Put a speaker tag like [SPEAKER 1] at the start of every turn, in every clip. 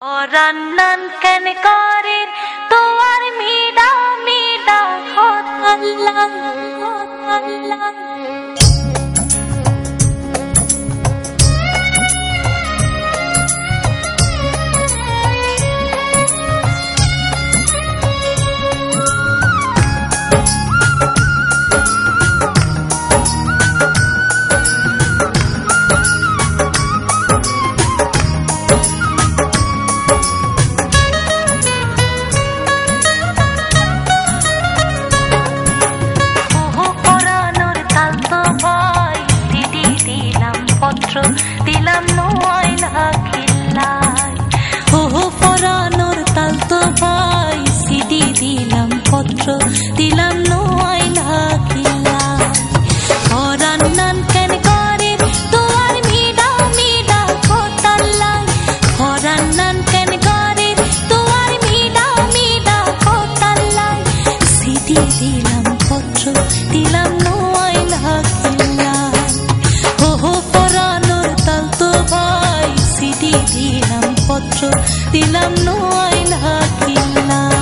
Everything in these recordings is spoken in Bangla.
[SPEAKER 1] অরণ্যন কেন করেন তোমার মিডা মিডা কথা দিলাম নয়না খিল্লাই পরানোর তাল তো ভাই সিডি দিলাম পত্র দিলাম নয়না খিল্লাই অরণ্যন কেন করে তোমার মিডা মিডা খোতাল্লাই অরণ্যন কেন করে তোমার মিডা মিডা খোতাল্লাই সিডি দিলাম পত্র দিলাম নয়না খিল্লাই দিলাম পত্র দিলাম নয়না খিল্লাই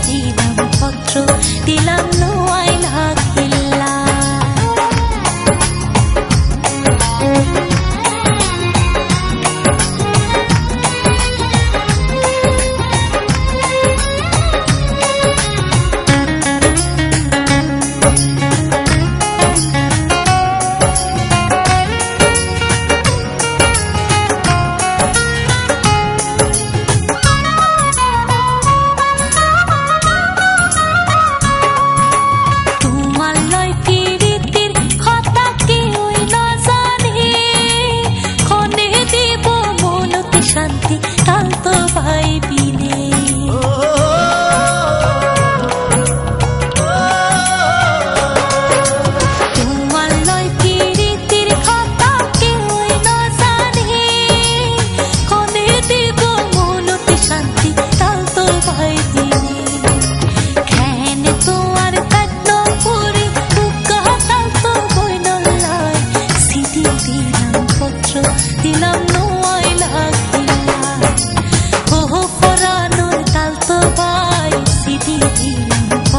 [SPEAKER 1] দিলাম পত্র দিলাম নয়না খিল্লাই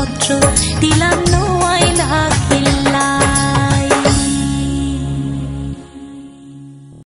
[SPEAKER 1] পত্র দিলাম নো